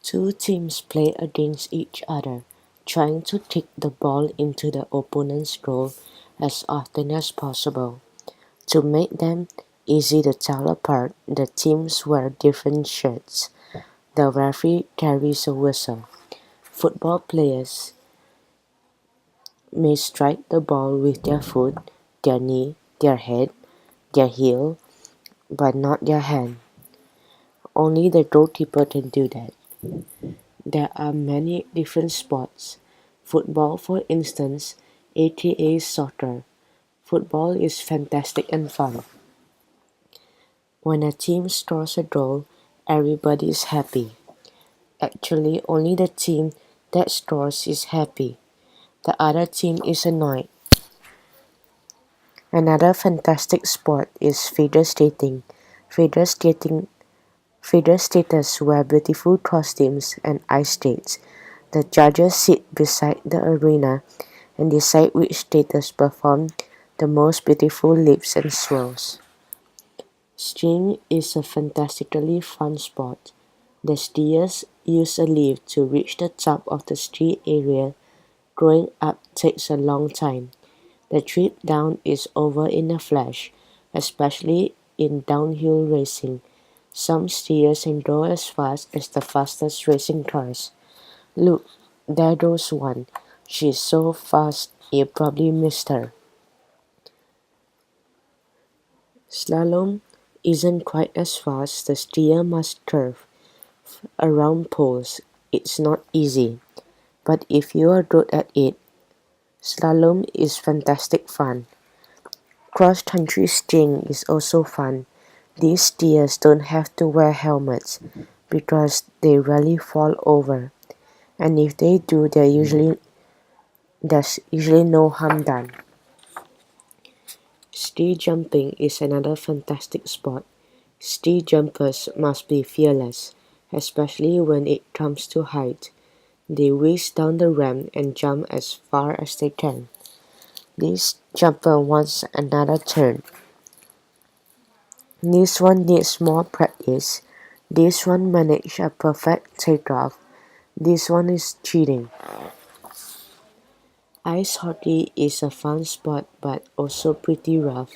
Two teams play against each other, trying to kick the ball into the opponent's goal as often as possible. To make them easy to tell apart, the teams wear different shirts. The referee carries a whistle. Football players may strike the ball with their foot, their knee, their head, their heel, but not their hand. Only the goalkeeper can do that. There are many different sports. Football, for instance, aka soccer. Football is fantastic and fun. When a team scores a goal, everybody is happy. Actually, only the team that scores is happy. The other team is annoyed. Another fantastic sport is figure skating. Figure skating Figure skaters wear beautiful costumes and ice skates. The judges sit beside the arena and decide which skaters perform the most beautiful leaps and swirls. Skiing is a fantastically fun sport. The skiers use a lift to reach the top of the ski area. Going up takes a long time. The trip down is over in a flash, especially in downhill racing. Some skiers can go as fast as the fastest racing cars. Look, there goes one. She's so fast you probably missed her. Slalom isn't quite as fast. The skier must curve around poles. It's not easy, but if you are good at it, slalom is fantastic fun. Cross-country skiing is also fun. These skiers don't have to wear helmets because they rarely fall over, and if they do, there's usually no harm done. Ski jumping is another fantastic sport. Ski jumpers must be fearless, especially when it comes to height. They whiz down the ramp and jump as far as they can. This jumper wants another turn. This one needs more practice. This one managed a perfect takeoff. This one is cheating. Ice hockey is a fun sport but also pretty rough.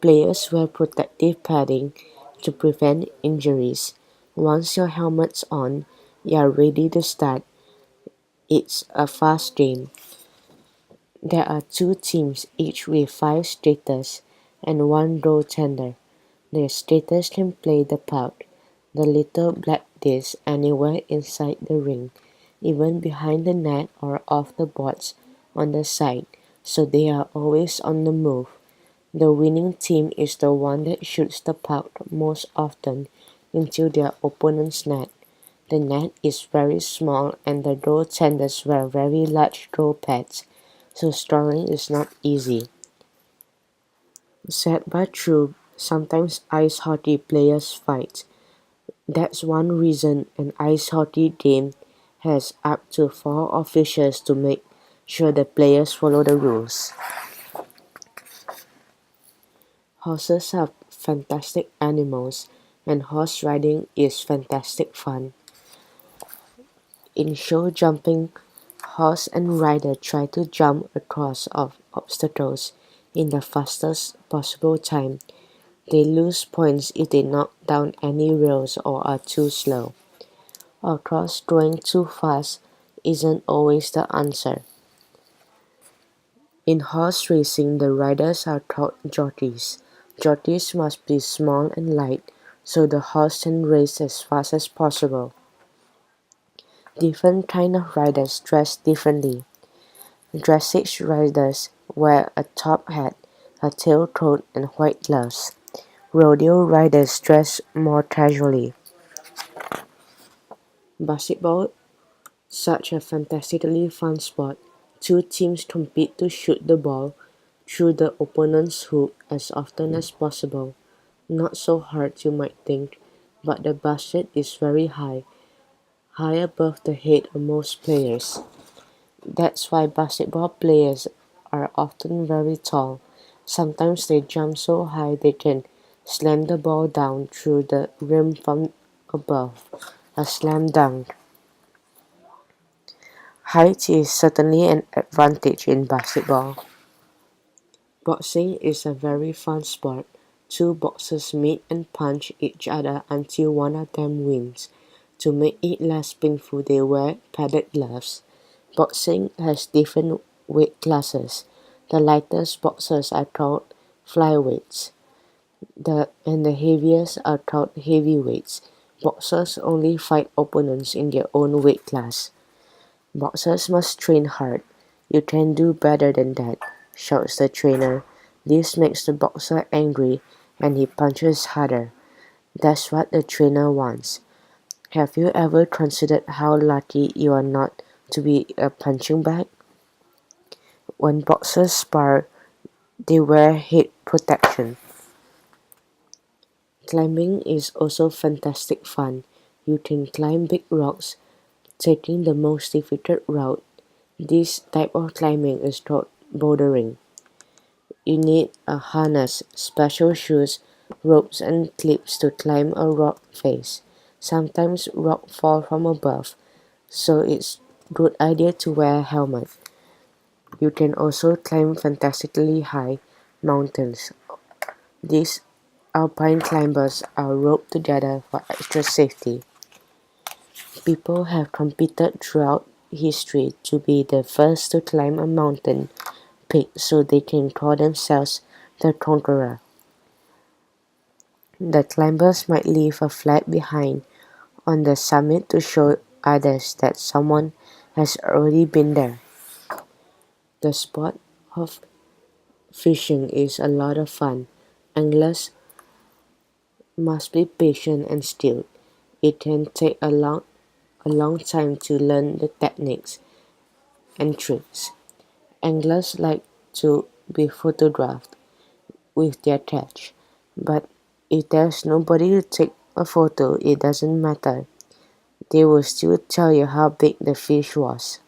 Players wear protective padding to prevent injuries. Once your helmet's on, you're ready to start. It's a fast game. There are two teams, each with five skaters and one goaltender. The skaters can play the puck, the little black disc, anywhere inside the ring, even behind the net or off the boards on the side, so they are always on the move. The winning team is the one that shoots the puck most often into their opponent's net. The net is very small and the goaltenders wear very large goal pads, so scoring is not easy. Sad but true, sometimes ice hockey players fight. That's one reason an ice hockey game has up to 4 officials to make sure the players follow the rules. Horses are fantastic animals, and horse riding is fantastic fun. In show jumping, horse and rider try to jump across of obstacles in the fastest possible time. They lose points if they knock down any rails or are too slow. Of course, going too fast isn't always the answer. In horse racing, the riders are called jockeys. Jockeys must be small and light so the horse can race as fast as possible. Different kind of riders dress differently. Dressage riders wear a top hat, a tailcoat, and white gloves. Rodeo riders dress more casually. Basketball, such a fantastically fun sport. Two teams compete to shoot the ball through the opponent's hoop as often as possible. Not so hard you might think, but the basket is very high, high above the head of most players. That's why basketball players are often very tall. Sometimes they jump so high they can slam the ball down through the rim from above. A slam dunk. Height is certainly an advantage in basketball. Boxing is a very fun sport. Two boxers meet and punch each other until one of them wins. To make it less painful, they wear padded gloves. Boxing has different weight classes. The lightest boxers are called flyweights, and the heaviest are called heavyweights. Boxers only fight opponents in their own weight class. Boxers must train hard. You can do better than that, shouts the trainer. This makes the boxer angry and he punches harder. That's what the trainer wants. Have you ever considered how lucky you are not to be a punching bag? When boxers spar, they wear head protection. Climbing is also fantastic fun. You can climb big rocks, taking the most difficult route. This type of climbing is called bouldering. You need a harness, special shoes, ropes and clips to climb a rock face. Sometimes rocks fall from above, so it's good idea to wear a helmet. You can also climb fantastically high mountains. These alpine climbers are roped together for extra safety. People have competed throughout history to be the first to climb a mountain peak so they can call themselves the conqueror. The climbers might leave a flag behind on the summit to show others that someone has already been there. The sport of fishing is a lot of fun. Anglers must be patient and skilled. It can take a long time to learn the techniques and tricks. Anglers like to be photographed with their catch, but if there's nobody to take a photo, it doesn't matter. They will still tell you how big the fish was.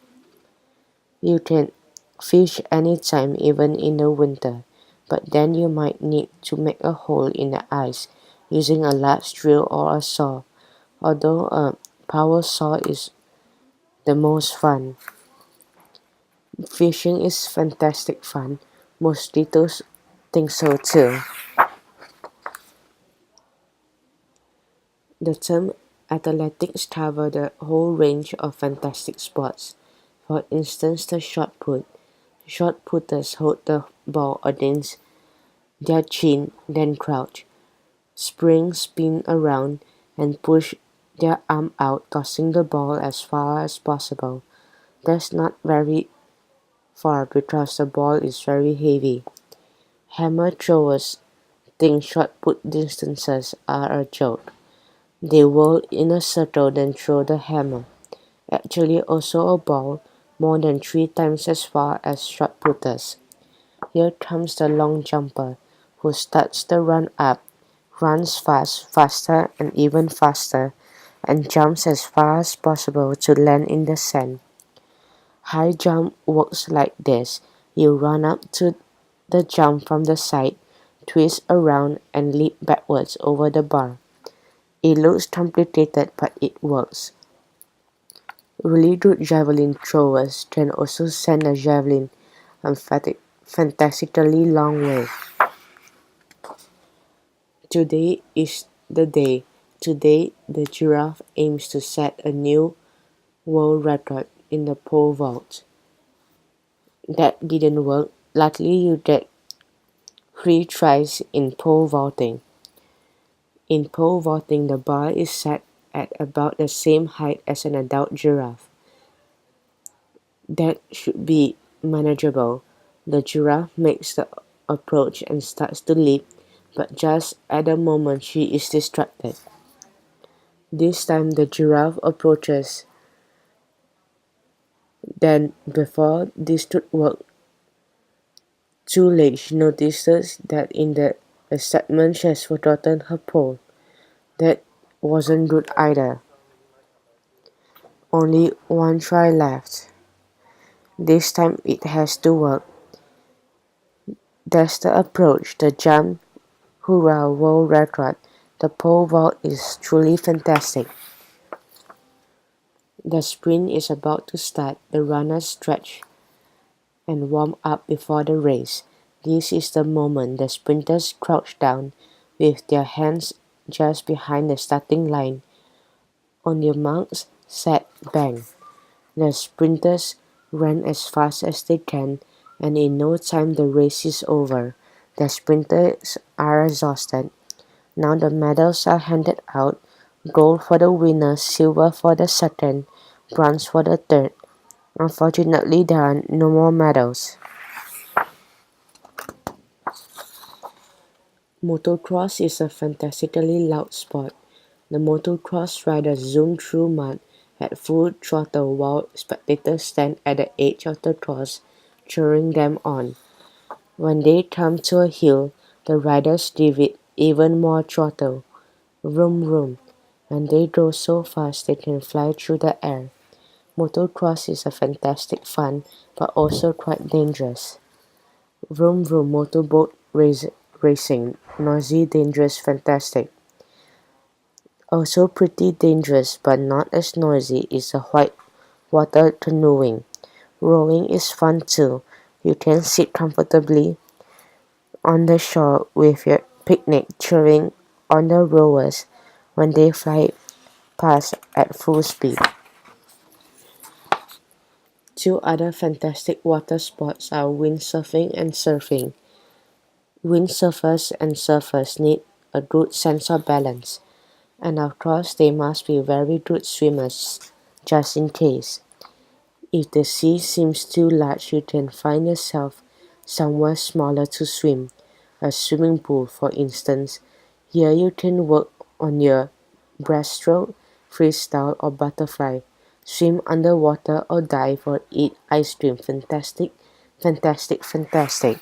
You can fish anytime, even in the winter, but then you might need to make a hole in the ice using a large drill or a saw, although a power saw is the most fun. Fishing is fantastic fun. Mosquitoes think so too. The term athletics covers the whole range of fantastic sports. For instance, the shot put. Shot putters hold the ball against their chin, then crouch, spring, spin around, and push their arm out, tossing the ball as far as possible. That's not very far because the ball is very heavy. Hammer throwers think shot put distances are a joke. They whirl in a circle then throw the hammer, actually also a ball, more than 3 times as far as shot putters. Here comes the long jumper, who starts the run up, runs fast, faster and even faster, and jumps as far as possible to land in the sand. High jump works like this. You run up to the jump from the side, twist around and leap backwards over the bar. It looks complicated but it works. Really good javelin throwers can also send a javelin a fantastically long way. Today is the day. Today, the giraffe aims to set a new world record in the pole vault. That didn't work. Luckily, you get 3 tries in pole vaulting. In pole vaulting, the bar is set at about the same height as an adult giraffe. That should be manageable. The giraffe makes the approach and starts to leap, but just at the moment she is distracted. This time the giraffe approaches. Then, before this could work too late, she notices that in the segment she has forgotten her pole. That wasn't good either. Only 1 try left. This time it has to work. That's the approach, the jump, hurrah, world record. The pole vault is truly fantastic. The sprint is about to start. The runners stretch and warm up before the race. This is the moment the sprinters crouch down with their hands just behind the starting line. On your marks, set, bang. The sprinters run as fast as they can, and in no time the race is over. The sprinters are exhausted. Now the medals are handed out: gold for the winner, silver for the second, bronze for the third. Unfortunately, there are no more medals. Motocross is a fantastically loud sport. The motocross riders zoom through mud at full throttle while spectators stand at the edge of the course, cheering them on. When they come to a hill, the riders give it even more throttle. Vroom vroom. And they go so fast they can fly through the air. Motocross is a fantastic fun, but also quite dangerous. Vroom vroom motorboat racing. Noisy, dangerous, fantastic. Also pretty dangerous but not as noisy is the white water canoeing. Rowing is fun too. You can sit comfortably on the shore with your picnic, cheering on the rowers when they fly past at full speed. Two other fantastic water sports are windsurfing and surfing. Windsurfers and surfers need a good sense of balance, and of course they must be very good swimmers, just in case. If the sea seems too large, you can find yourself somewhere smaller to swim, a swimming pool for instance. Here you can work on your breaststroke, freestyle or butterfly, swim underwater or dive or eat ice cream. Fantastic, fantastic, fantastic.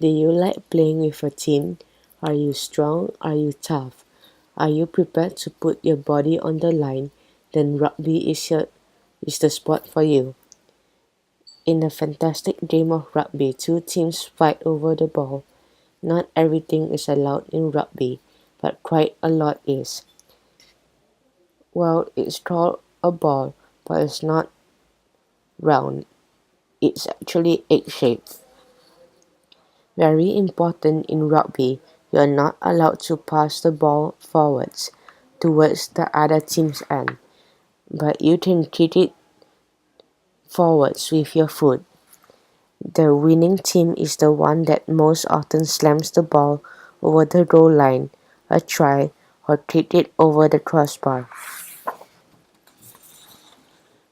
Do you like playing with a team? Are you strong? Are you tough? Are you prepared to put your body on the line? Then rugby is the sport for you. In the fantastic game of rugby, two teams fight over the ball. Not everything is allowed in rugby, but quite a lot is. Well, it's called a ball, but it's not round. It's actually egg-shaped. Very important in rugby, you are not allowed to pass the ball forwards towards the other team's end, but you can kick it forwards with your foot. The winning team is the one that most often slams the ball over the goal line, a try, or kick it over the crossbar.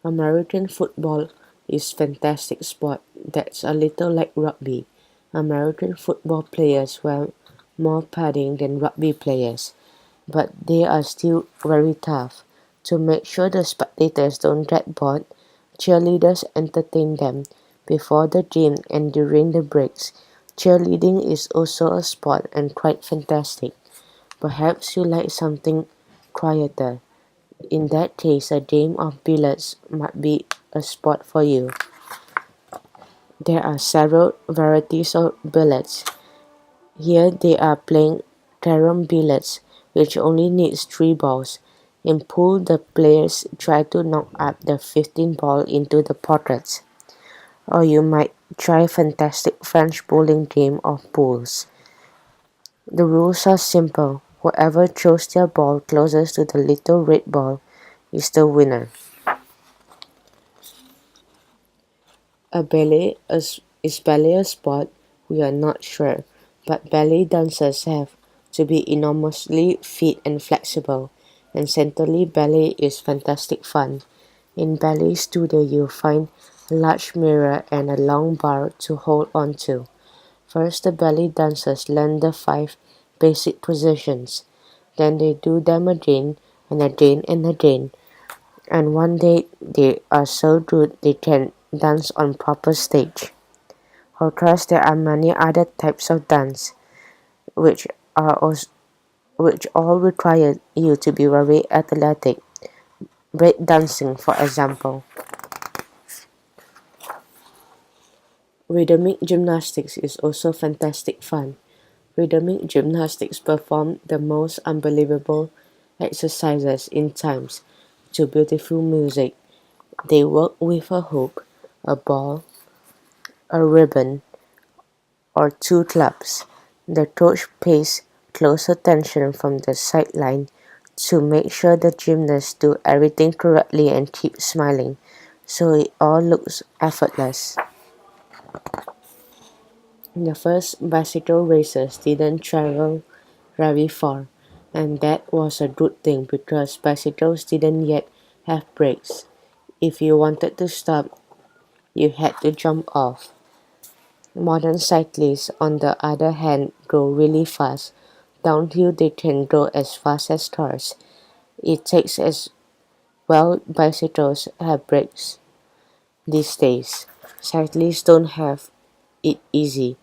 American football is fantastic sport that's a little like rugby. American football players wear more padding than rugby players, but they are still very tough. To make sure the spectators don't get bored, cheerleaders entertain them before the game and during the breaks. Cheerleading is also a sport and quite fantastic. Perhaps you like something quieter. In that case, a game of billiards might be a sport for you. There are several varieties of billiards. Here they are playing carom billiards, which only needs 3 balls. In pool, the players try to knock up the 15 ball into the pockets. Or you might try fantastic French bowling game of pools. The rules are simple. Whoever throws their ball closest to the little red ball is the winner. Is ballet a sport? We are not sure, but ballet dancers have to be enormously fit and flexible, and certainly ballet is fantastic fun. In ballet studio you'll find a large mirror and a long bar to hold on to. First the ballet dancers learn the 5 basic positions, then they do them again and again and again, and one day they are so good they can dance on proper stage. Of course, there are many other types of dance, which are also, which all require you to be very athletic. Break dancing, for example. Rhythmic gymnastics is also fantastic fun. Rhythmic gymnastics perform the most unbelievable exercises in times. to beautiful music. They work with a hoop, a ball, a ribbon, or two clubs. The coach pays close attention from the sideline to make sure the gymnasts do everything correctly and keep smiling, so it all looks effortless. The first bicycle races didn't travel very far, and that was a good thing because bicycles didn't yet have brakes. If you wanted to stop, you had to jump off. Modern cyclists, on the other hand, go really fast. Downhill they can go as fast as cars. It takes as well bicycles have brakes these days. Cyclists don't have it easy.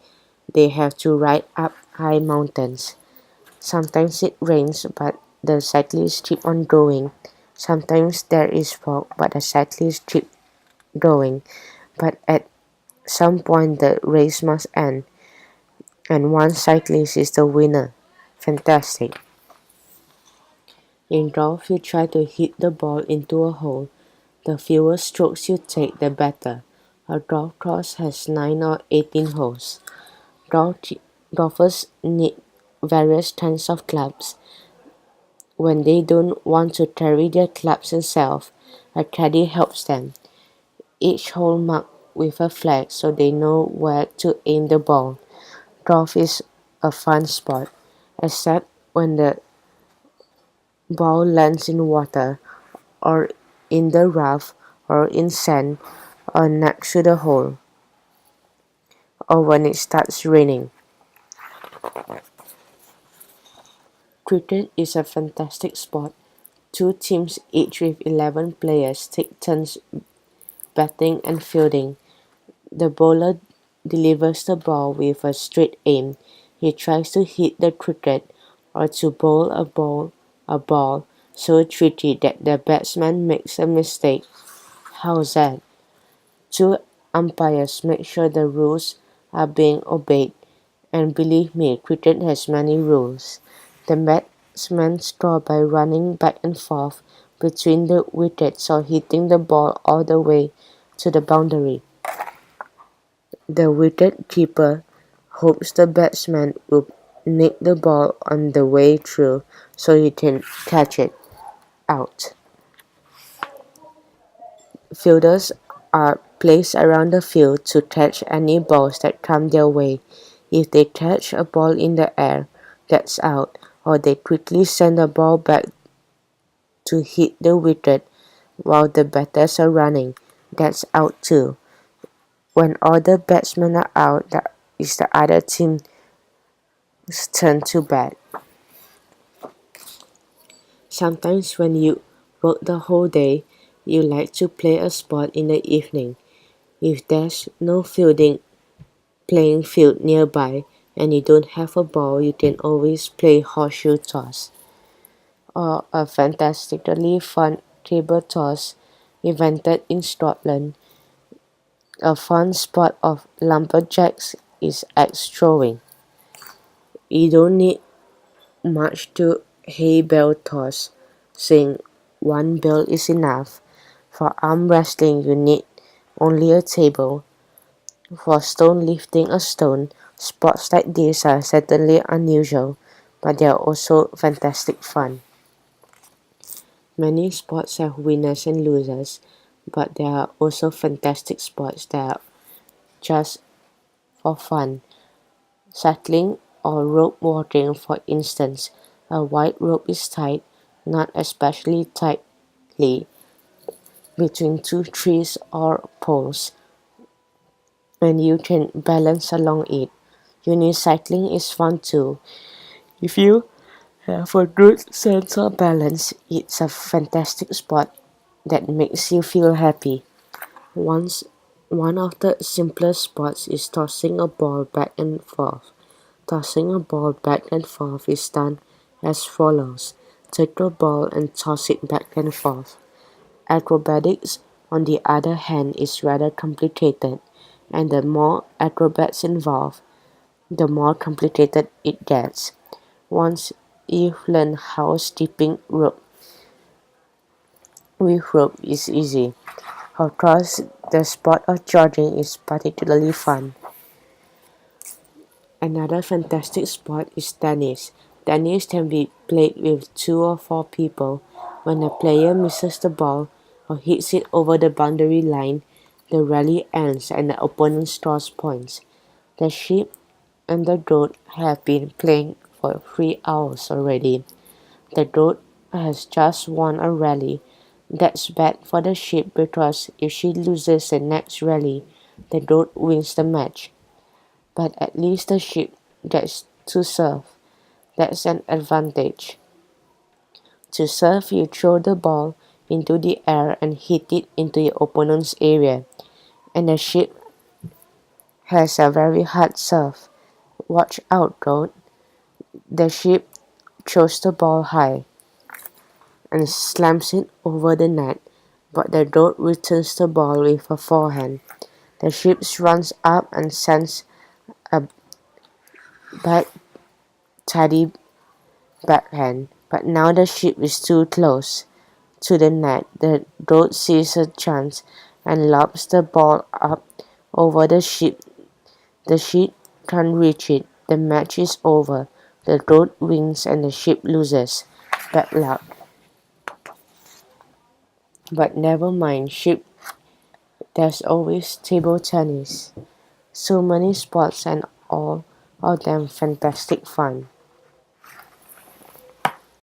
They have to ride up high mountains. Sometimes it rains, but the cyclists keep on going. Sometimes there is fog, but the cyclists keep going. But at some point, the race must end, and one cyclist is the winner. Fantastic. In golf, you try to hit the ball into a hole. The fewer strokes you take, the better. A golf course has 9 or 18 holes. Golf- Golfers need various kinds of clubs. When they don't want to carry their clubs themselves, a caddy helps them. Each hole marked with a flag so they know where to aim the ball. Golf is a fun sport, except when the ball lands in water, or in the rough, or in sand, or next to the hole, or when it starts raining. Cricket is a fantastic sport. Two teams, each with 11 players, take turns batting and fielding. The bowler delivers the ball with a straight aim. He tries to hit the cricket or to bowl a ball so tricky that the batsman makes a mistake. How's that? Two umpires make sure the rules are being obeyed, and believe me, cricket has many rules. The batsmen score by running back and forth between the wickets or hitting the ball all the way to the boundary. The wicket-keeper hopes the batsman will nick the ball on the way through so he can catch it out. Fielders are placed around the field to catch any balls that come their way. If they catch a ball in the air, that's out, or they quickly send the ball back to hit the wicket while the batters are running, that's out too. When all the batsmen are out, that is the other team's turn to bat. Sometimes when you work the whole day, you like to play a sport in the evening. If there's no playing field nearby and you don't have a ball, you can always play horseshoe toss, or a fantastically fun table toss invented in Scotland. A fun sport of lumberjacks is axe throwing. You don't need much to hay bale toss, saying one bale is enough. For arm wrestling, you need only a table. For stone lifting a stone, sports like these are certainly unusual, but they are also fantastic fun. Many sports have winners and losers, but there are also fantastic sports that are just for fun. Cycling or rope walking, for instance, a wide rope is tied, not especially tightly, between two trees or poles, and you can balance along it. Unicycling is fun too. If you have a good sense of balance, it's a fantastic sport that makes you feel happy. Once, one of the simplest sports is tossing a ball back and forth. Tossing a ball back and forth is done as follows. Take a ball and toss it back and forth. Acrobatics, on the other hand, is rather complicated, and the more acrobats involved, the more complicated it gets. Once you've learned how skipping rope We hope is easy. Of course, the sport of jogging is particularly fun. Another fantastic sport is tennis. Tennis can be played with 2 or 4 people. When a player misses the ball or hits it over the boundary line, the rally ends and the opponent scores points. The sheep and the goat have been playing for 3 hours already. The goat has just won a rally. That's bad for the sheep because if she loses the next rally, the goat wins the match. But at least the sheep gets to serve. That's an advantage. To serve, you throw the ball into the air and hit it into your opponent's area. And the sheep has a very hard serve. Watch out, goat. The sheep throws the ball high and slams it over the net, but the goat returns the ball with a forehand. The sheep runs up and sends a back tidy backhand, but now the sheep is too close to the net. The goat sees a chance and lobs the ball up over the sheep. The sheep can't reach it. The match is over. The goat wins and the sheep loses. Bad luck. But never mind, sheep. There's always table tennis. So many sports and all of them fantastic fun.